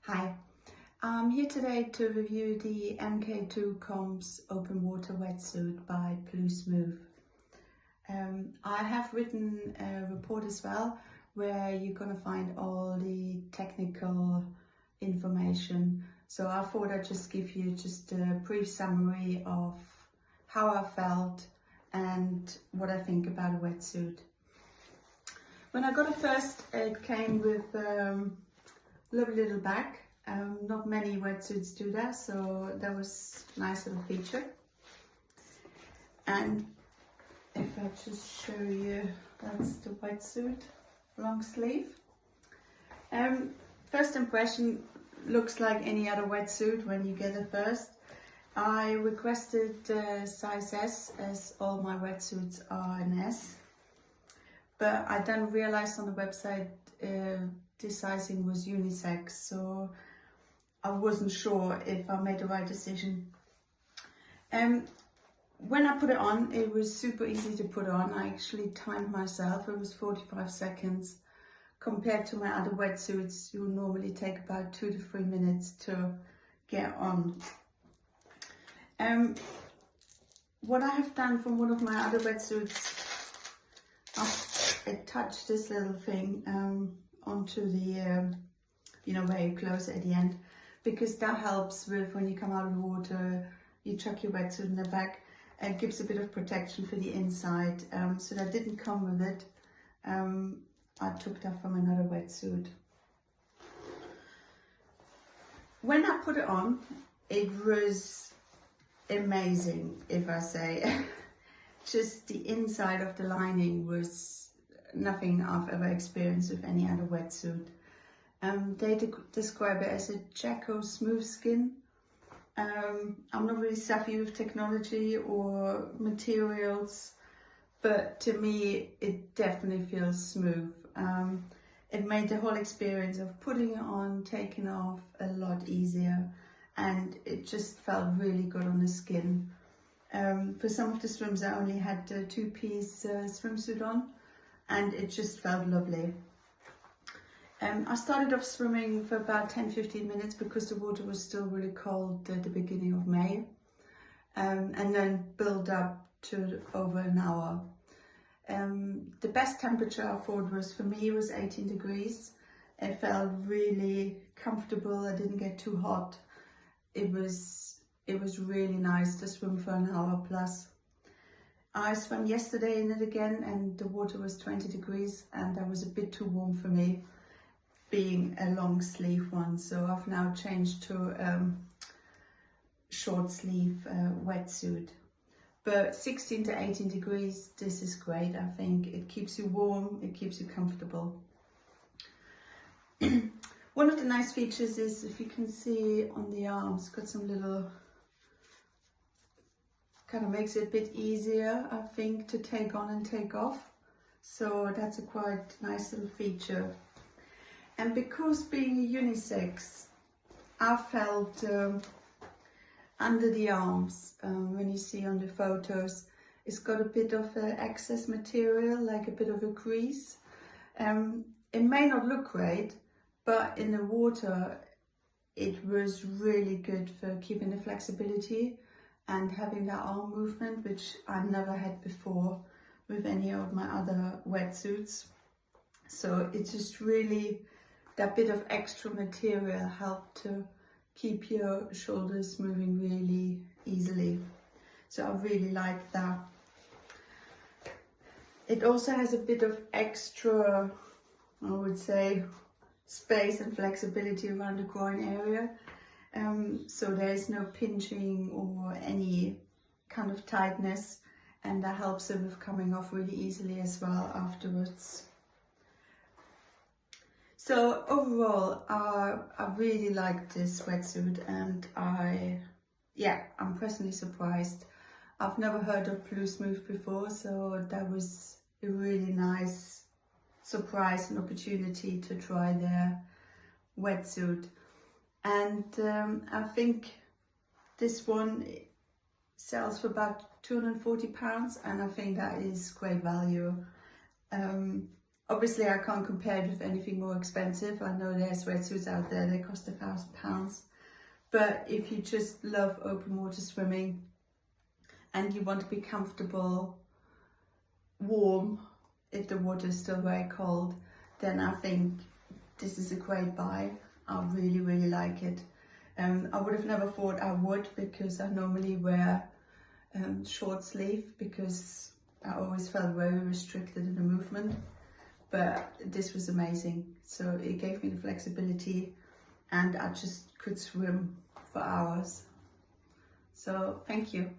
Hi, I'm here today to review the Mk2 Comp's Open Water Wetsuit by Blu Smooth. I have written a report as well where you're going to find all the technical information. So I thought I'd just give you just a brief summary of how I felt and what I think about a wetsuit. When I got it first, it came with lovely little bag. Not many wetsuits do that, so that was a nice little feature. And if I just show you, that's the wetsuit, long sleeve. First impression, looks like any other wetsuit when you get it first. I requested size S, as all my wetsuits are an S, but I then realized on the website the sizing was unisex, so I wasn't sure if I made the right decision. When I put it on, it was super easy to put on. I actually timed myself, it was 45 seconds. Compared to my other wetsuits, you normally take about 2 to 3 minutes to get on. What I have done from one of my other wetsuits, I attached this little thing onto the, where you close it at the end, because that helps with when you come out of the water, you chuck your wetsuit in the back. It gives a bit of protection for the inside, so that didn't come with it. I took that from another wetsuit. When I put it on, it was amazing, if I say. Just the inside of the lining was nothing I've ever experienced with any other wetsuit. They describe it as a Jacko smooth skin. I'm not really savvy with technology or materials, but to me it definitely feels smooth. It made the whole experience of putting it on, taking off a lot easier, and it just felt really good on the skin. For some of the swims I only had a 2-piece swimsuit on, and it just felt lovely. I started off swimming for about 10-15 minutes because the water was still really cold at the beginning of May, and then built up to over an hour. The best temperature I thought was, for me, was 18 degrees. It felt really comfortable. I didn't get too hot. It was really nice to swim for an hour plus. I swam yesterday in it again, and the water was 20 degrees, and that was a bit too warm for me, being a long sleeve one. So I've now changed to short sleeve wetsuit. But 16 to 18 degrees, this is great. I think it keeps you warm, it keeps you comfortable. One of the nice features is, if you can see on the arms, got some little, kind of makes it a bit easier, I think, to take on and take off. So that's a quite nice little feature. And because being unisex, I felt under the arms, when you see on the photos, it's got a bit of excess material, like a bit of a crease. It may not look great, but in the water it was really good for keeping the flexibility and having that arm movement, which I never had before with any of my other wetsuits. So it's just really, that bit of extra material helped to keep your shoulders moving really easily. So I really like that. It also has a bit of extra, I would say, space and flexibility around the groin area. So there's no pinching or any kind of tightness, and that helps it with coming off really easily as well afterwards. So overall, I really like this wetsuit, and I'm pleasantly surprised. I've never heard of Blu Smooth before, so that was a really nice surprise and opportunity to try their wetsuit. And I think this one sells for about £240, and I think that is great value. Obviously I can't compare it with anything more expensive. I know there's wetsuits out there that cost £1,000, but if you just love open water swimming and you want to be comfortable, warm, if the water is still very cold, then I think this is a great buy. I really, really like it. I would have never thought I would, because I normally wear short sleeve because I always felt very restricted in the movement. But this was amazing. So it gave me the flexibility and I just could swim for hours. So thank you.